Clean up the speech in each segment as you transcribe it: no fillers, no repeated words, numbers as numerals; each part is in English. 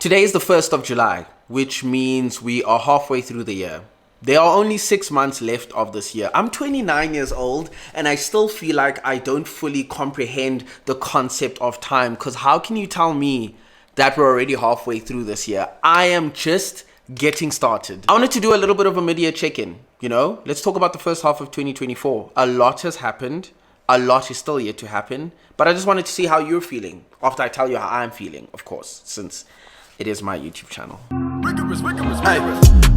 Today is the 1st of July, which means we are halfway through the year. There are only 6 months left of this year. I'm 29 years old and I still feel like I don't fully comprehend the concept of time, because how can you tell me that we're already halfway through this year? I am just getting started. I wanted to do a little bit of a mid-year check-in, Let's talk about the first half of 2024. A lot has happened. A lot is still yet to happen. But I just wanted to see how you're feeling after I tell you how I'm feeling, of course, since it is my YouTube channel. Rigorous.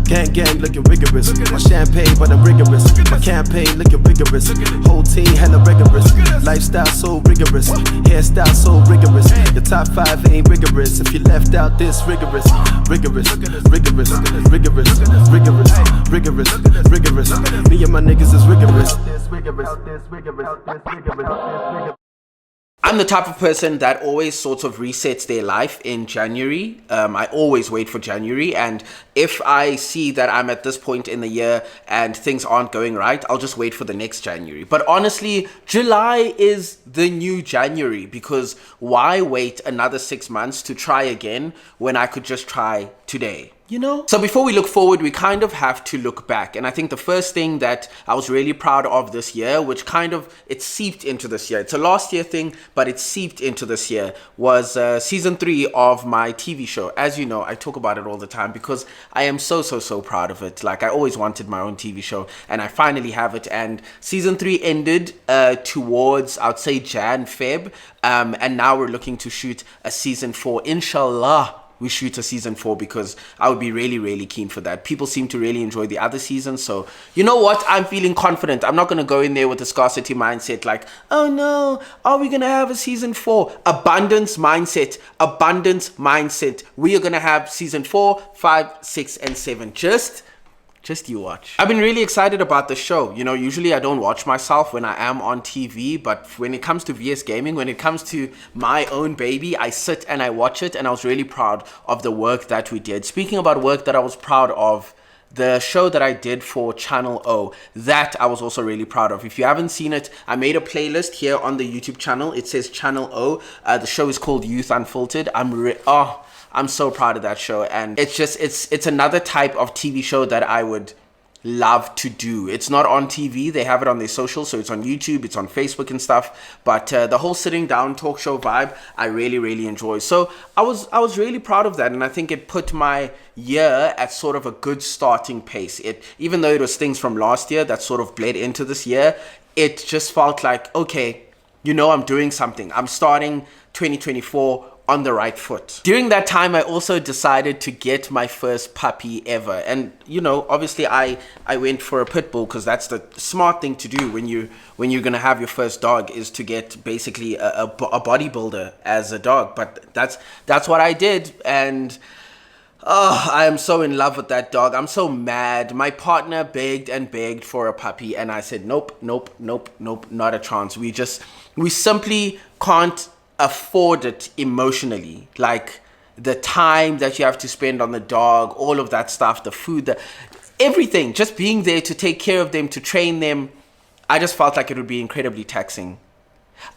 Gang looking rigorous. My champagne, but I'm rigorous. My campaign looking rigorous. Whole team hella rigorous. Lifestyle so rigorous. Hairstyle so rigorous. The top 5 ain't rigorous if you left out this rigorous. Rigorous. Me and my niggas is rigorous. I'm the type of person that always sort of resets their life in January. I always wait for January, and if I see that I'm at this point in the year and things aren't going right, I'll just wait for the next January. But honestly, July is the new January, because why wait another 6 months to try again when I could just try today? So before we look forward, we kind of have to look back. And I think the first thing that I was really proud of this year, which it seeped into this year, it's a last year thing, but it seeped into this year, was season 3 of my TV show. As you know, I talk about it all the time because I am so proud of it. Like, I always wanted my own TV show and I finally have it. And season 3 ended towards, I'd say, Feb. And now we're looking to shoot a season 4, inshallah. We shoot a season 4, because I would be really keen for that. People seem to really enjoy the other seasons, so you know what? I'm feeling confident. I'm not going to go in there with a scarcity mindset like, oh no, are we going to have a season 4? Abundance mindset. We are going to have season 4, 5, 6, and 7. Just you watch. I've been really excited about the show. Usually I don't watch myself when I am on TV, but when it comes to VS Gaming, when it comes to my own baby, I sit and I watch it, and I was really proud of the work that we did. Speaking about work that I was proud of, the show that I did for Channel O, that I was also really proud of. If you haven't seen it, I made a playlist here on the YouTube channel. It says Channel O. The show is called Youth Unfiltered. I'm so proud of that show, and it's another type of TV show that I would love to do. It's not on TV, they have it on their socials, so it's on YouTube, it's on Facebook and stuff, but the whole sitting down talk show vibe, I really enjoy. So I was really proud of that, and I think it put my year at sort of a good starting pace. Even though it was things from last year that sort of bled into this year, it just felt like, okay, I'm doing something. I'm starting 2024 on the right foot. During that time, I also decided to get my first puppy ever. And, obviously I went for a pit bull, because that's the smart thing to do when you're going to have your first dog, is to get basically a bodybuilder as a dog. But that's what I did. And I am so in love with that dog. I'm so mad. My partner begged and begged for a puppy, and I said, nope, not a chance. We simply can't afford it emotionally. Like, the time that you have to spend on the dog, all of that stuff, the food, everything, just being there to take care of them, to train them, I just felt like it would be incredibly taxing.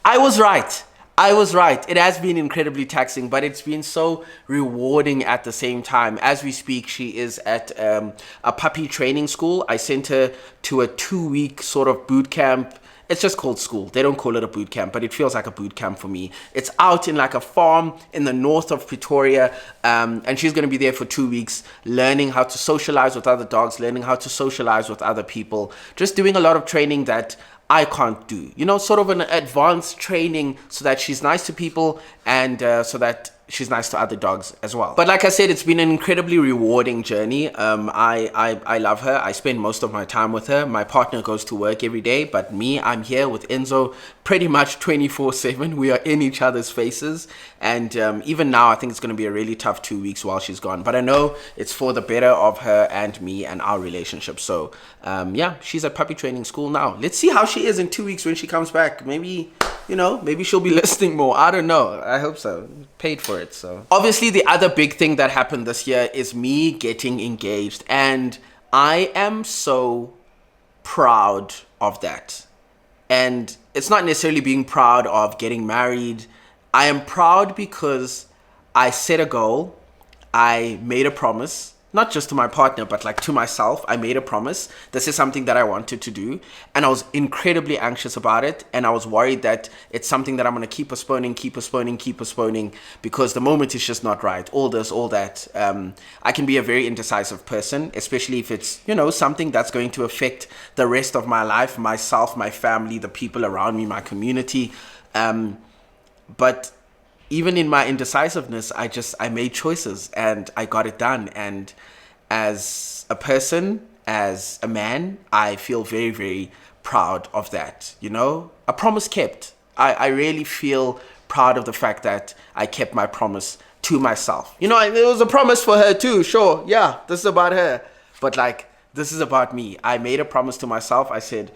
I was right. It has been incredibly taxing, but it's been so rewarding at the same time. As we speak, she is at a puppy training school. I sent her to a 2-week sort of boot camp. It's just called school. They don't call it a boot camp, but it feels like a boot camp for me. It's out in like a farm in the north of Pretoria, and she's going to be there for 2 weeks, learning how to socialize with other dogs, learning how to socialize with other people, just doing a lot of training that I can't do. Sort of an advanced training so that she's nice to people, and so that she's nice to other dogs as well. But like I said, it's been an incredibly rewarding journey. I love her. I spend most of my time with her. My partner goes to work every day, but me, I'm here with Enzo pretty much 24/7. We are in each other's faces, and even now I think it's going to be a really tough 2 weeks while she's gone, but I know it's for the better of her and me and our relationship. So yeah, she's at puppy training school now. Let's see how she is in 2 weeks when she comes back. Maybe she'll be listening more. I don't know. I hope so. Paid for it, so. Obviously, the other big thing that happened this year is me getting engaged. And I am so proud of that. And it's not necessarily being proud of getting married. I am proud because I set a goal. I made a promise, not just to my partner, but like to myself. I made a promise. This is something that I wanted to do. And I was incredibly anxious about it. And I was worried that it's something that I'm going to keep postponing, because the moment is just not right. All this, all that. I can be a very indecisive person, especially if it's, something that's going to affect the rest of my life, myself, my family, the people around me, my community. But even in my indecisiveness, I made choices and I got it done. And as a person, as a man, I feel very, very proud of that. A promise kept. I really feel proud of the fact that I kept my promise to myself. It was a promise for her too. Sure. Yeah, this is about her. But this is about me. I made a promise to myself. I said,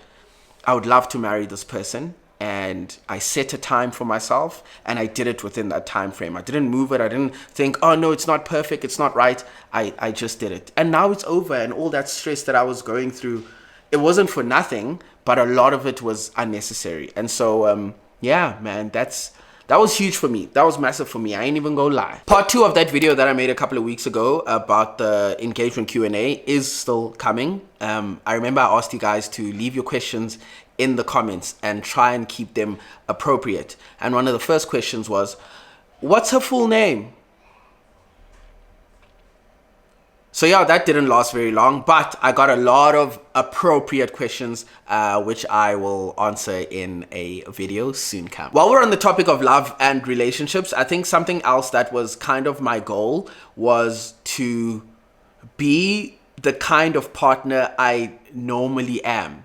I would love to marry this person. And I set a time for myself, and I did it within that time frame. I didn't move it. I didn't think, oh no, it's not perfect, it's not right. I just did it. And now it's over, and all that stress that I was going through, it wasn't for nothing, but a lot of it was unnecessary. And so, yeah, man, that was huge for me. That was massive for me. I ain't even gonna lie. Part 2 of that video that I made a couple of weeks ago about the engagement Q&A is still coming. I remember I asked you guys to leave your questions in the comments and try and keep them appropriate. And one of the first questions was, what's her full name? So yeah, that didn't last very long, but I got a lot of appropriate questions, which I will answer in a video soon come. While we're on the topic of love and relationships, I think something else that was kind of my goal was to be the kind of partner I normally am.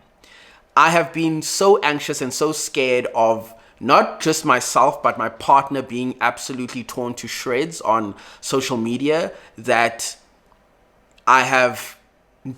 I have been so anxious and so scared of not just myself, but my partner being absolutely torn to shreds on social media that I have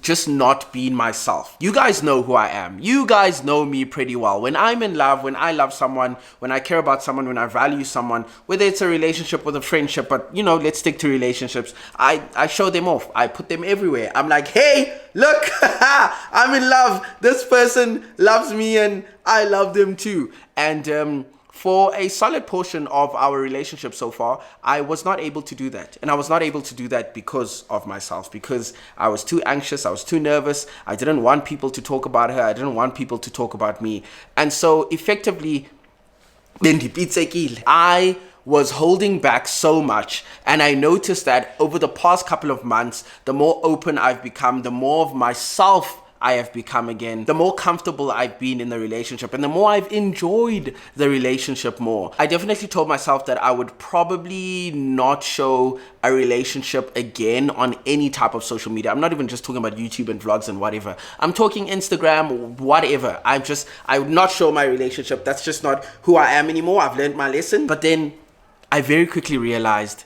just not been myself. You guys know who I am. You guys know me pretty well. When I'm in love, when I love someone, when I care about someone, when I value someone, whether it's a relationship or a friendship, but let's stick to relationships. I show them off. I put them everywhere. I'm like, hey, look, I'm in love. This person loves me and I love them too. And for a solid portion of our relationship so far, I was not able to do that. And I was not able to do that because of myself, because I was too anxious, I was too nervous, I didn't want people to talk about her, I didn't want people to talk about me. And so effectively, I was holding back so much, and I noticed that over the past couple of months, the more open I've become, the more of myself I have become again, the more comfortable I've been in the relationship, and the more I've enjoyed the relationship more. I definitely told myself that I would probably not show a relationship again on any type of social media. I'm not even just talking about YouTube and vlogs and whatever. I'm talking Instagram, whatever. I would not show my relationship. That's just not who I am anymore. I've learned my lesson. But then I very quickly realized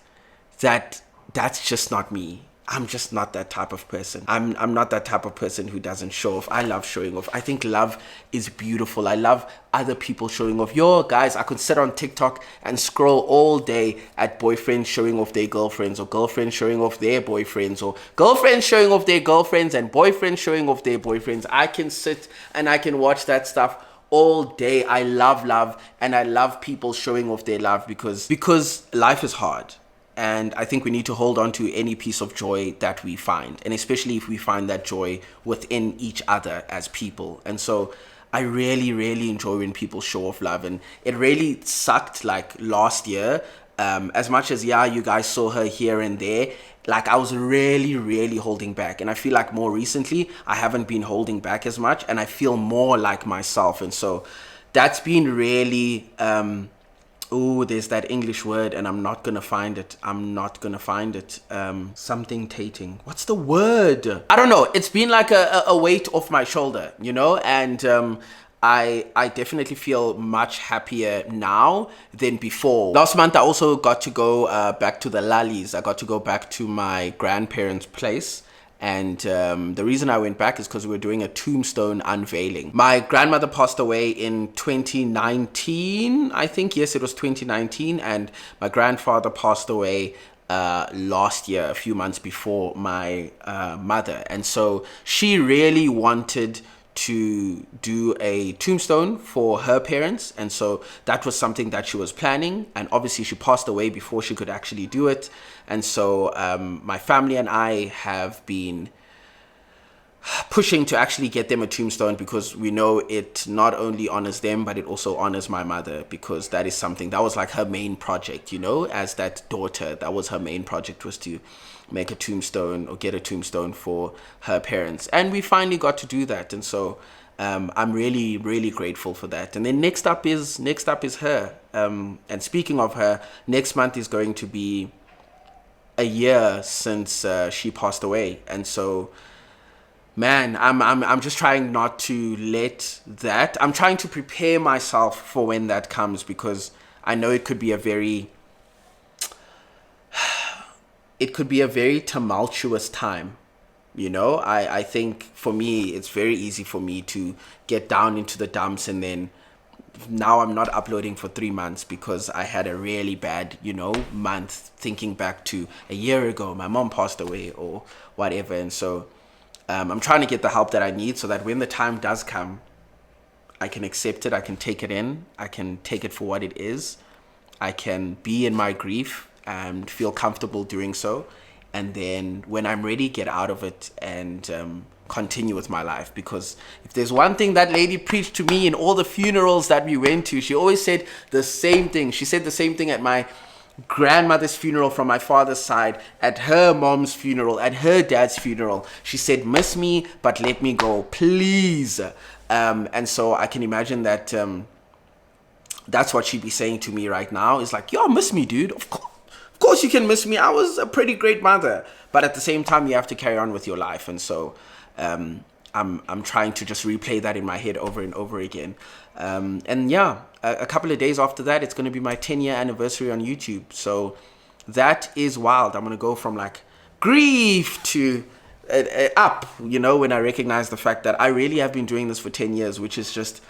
that that's just not me. I'm just not that type of person. I'm not that type of person who doesn't show off. I love showing off. I think love is beautiful. I love other people showing off. Yo, guys, I could sit on TikTok and scroll all day at boyfriends showing off their girlfriends, or girlfriends showing off their boyfriends, or girlfriends showing off their girlfriends and boyfriends showing off their boyfriends. I can sit and I can watch that stuff all day. I love love, and I love people showing off their love because life is hard. And I think we need to hold on to any piece of joy that we find, and especially if we find that joy within each other as people. And so I really, really enjoy when people show off love. And it really sucked last year, as much as, yeah, you guys saw her here and there, I was really, really holding back. And I feel like more recently, I haven't been holding back as much, and I feel more like myself. And so that's been really... there's that English word, and I'm not gonna find it. Something tating. What's the word? I don't know. It's been like a weight off my shoulder, and I definitely feel much happier now than before. Last month, I also got to go back to the Lallies. I got to go back to my grandparents' place. And the reason I went back is because we were doing a tombstone unveiling. My grandmother passed away in 2019, I think. Yes, it was 2019. And my grandfather passed away last year, a few months before my mother. And so she really wanted to do a tombstone for her parents, and so that was something that she was planning, and obviously she passed away before she could actually do it. And so my family and I have been pushing to actually get them a tombstone, because we know it not only honors them, but it also honors my mother, because that is something that was like her main project, you know, as that daughter. That was her main project, was to make a tombstone or get a tombstone for her parents, and we finally got to do that. And so I'm really, really grateful for that. And then next up is her. And speaking of her, next month is going to be a year since she passed away. And so, man, I'm just trying not to let that. I'm trying to prepare myself for when that comes, because I know it could be a very tumultuous time. You know, I think for me, it's very easy for me to get down into the dumps, and then now I'm not uploading for 3 months because I had a really bad, you know, month, thinking back to a year ago, my mom passed away or whatever. And so I'm trying to get the help that I need, so that when the time does come, I can accept it, I can take it in, I can take it for what it is, I can be in my grief and feel comfortable doing so. And then when I'm ready, get out of it and continue with my life. Because if there's one thing that lady preached to me in all the funerals that we went to, she always said the same thing. She said the same thing at my grandmother's funeral from my father's side, at her mom's funeral, at her dad's funeral. She said, miss me, but let me go, please. And so I can imagine that that's what she'd be saying to me right now. Is like, yo, miss me, dude. Of course you can miss me. I was a pretty great mother. But at the same time, you have to carry on with your life. And so I'm trying to just replay that in my head over and over again. And yeah, a couple of days after that, it's going to be my 10-year anniversary on YouTube. So that is wild. I'm going to go from like grief to up, you know, when I recognize the fact that I really have been doing this for 10 years, which is just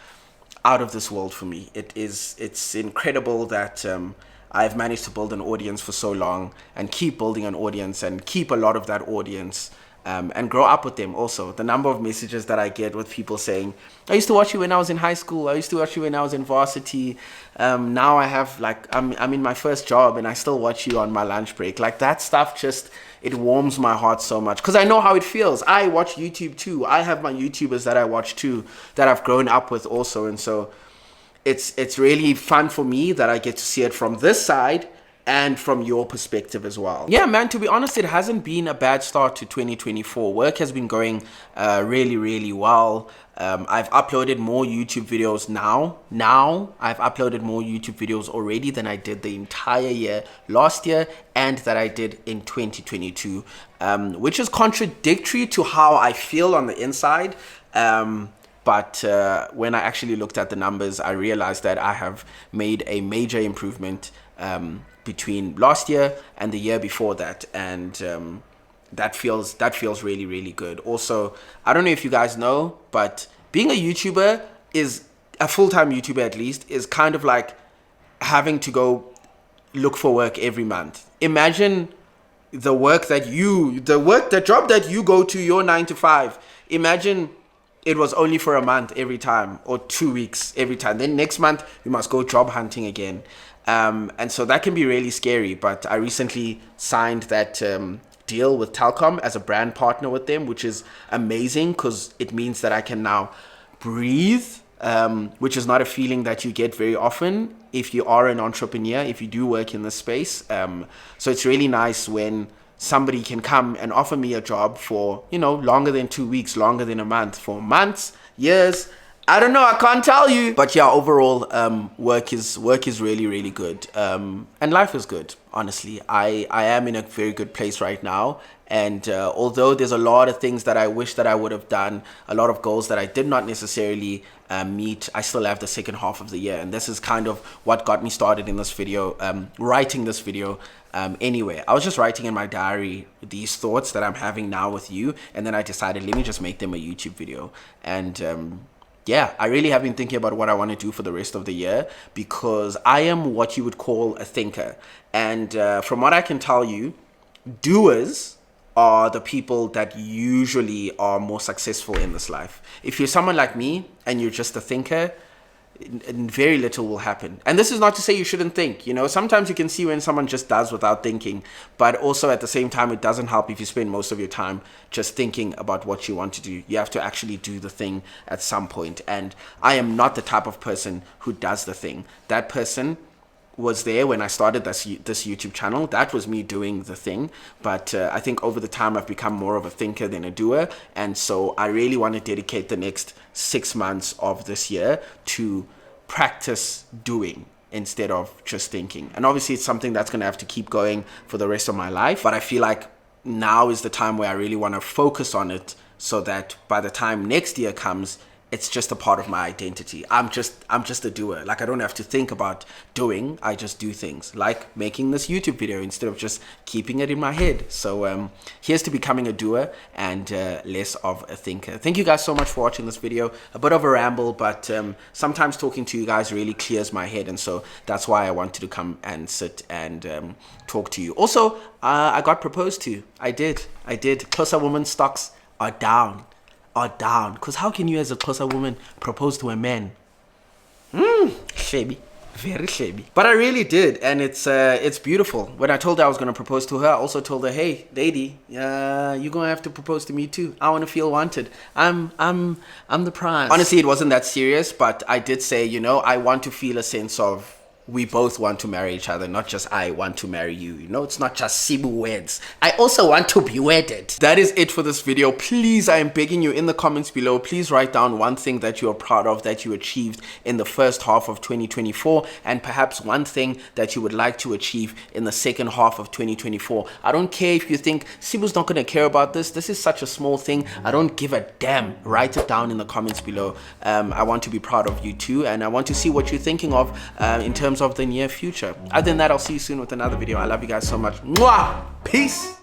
out of this world for me. It's incredible that I've managed to build an audience for so long, and keep building an audience, and keep a lot of that audience, and grow up with them also. The number of messages that I get with people saying, I used to watch you when I was in high school, I used to watch you when I was in varsity, now I have like, I'm in my first job and I still watch you on my lunch break. Like that stuff just, it warms my heart so much, because I know how it feels. I watch YouTube too. I have my YouTubers that I watch too, that I've grown up with also. And so it's really fun for me that I get to see it from this side and from your perspective as well. Yeah, man, to be honest, it hasn't been a bad start to 2024. Work has been going really, really well. I've uploaded more YouTube videos now. I've uploaded more YouTube videos already than I did the entire year last year, and that I did in 2022, which is contradictory to how I feel on the inside. But when I actually looked at the numbers, I realized that I have made a major improvement between last year and the year before that, and that feels really, really good. Also, I don't know if you guys know, but being a YouTuber, is a full-time YouTuber at least, is kind of like having to go look for work every month. Imagine the job that you go to, your 9 to 5. Imagine it was only for a month every time, or 2 weeks every time. Then next month you must go job hunting again. And so that can be really scary. But I recently signed that deal with Telkom as a brand partner with them, which is amazing, because it means that I can now breathe, which is not a feeling that you get very often if you are an entrepreneur, if you do work in this space. So it's really nice when somebody can come and offer me a job for, you know, longer than 2 weeks, longer than a month, for months, years. I don't know, I can't tell you. But yeah, overall, work is really, really good. And life is good, honestly. I am in a very good place right now. And although there's a lot of things that I wish that I would have done, a lot of goals that I did not necessarily meet, I still have the second half of the year. And this is kind of what got me started in this video, writing this video. Anyway, I was just writing in my diary these thoughts that I'm having now with you. And then I decided, let me just make them a YouTube video. And yeah, I really have been thinking about what I want to do for the rest of the year, because I am what you would call a thinker. And from what I can tell you, doers are the people that usually are more successful in this life. If you're someone like me and you're just a thinker, very little will happen. And this is not to say you shouldn't think. You know, sometimes you can see when someone just does without thinking, but also at the same time, it doesn't help if you spend most of your time just thinking about what you want to do. You have to actually do the thing at some point. And I am not the type of person who does the thing. That person was there when I started this YouTube channel. That was me doing the thing. But I think over the time I've become more of a thinker than a doer. And so I really want to dedicate the next 6 months of this year to practice doing instead of just thinking. And obviously it's something that's going to have to keep going for the rest of my life. But I feel like now is the time where I really want to focus on it so that by the time next year comes, it's just a part of my identity. I'm just a doer. Like, I don't have to think about doing. I just do things, like making this YouTube video instead of just keeping it in my head. So here's to becoming a doer and less of a thinker. Thank you guys so much for watching this video. A bit of a ramble, but sometimes talking to you guys really clears my head, and so that's why I wanted to come and sit and talk to you. Also, I got proposed to. I did. Closer woman stocks are down. Because how can you as a closer woman propose to a man? Shabby. Very shabby. But I really did, and it's beautiful. When I told her I was going to propose to her, I also told her, hey, lady, you're going to have to propose to me too. I want to feel wanted. I'm the prize. Honestly, it wasn't that serious, but I did say, you know, I want to feel a sense of we both want to marry each other, not just I want to marry you. You know, it's not just Sibu weds. I also want to be wedded. That is it for this video. Please, I am begging you in the comments below, please write down one thing that you are proud of that you achieved in the first half of 2024, and perhaps one thing that you would like to achieve in the second half of 2024. I don't care if you think Sibu's not going to care about this. This is such a small thing. I don't give a damn. Write it down in the comments below. I want to be proud of you too, and I want to see what you're thinking of in terms of the near future. Other than that, I'll see you soon with another video. I love you guys so much. Mwah! Peace.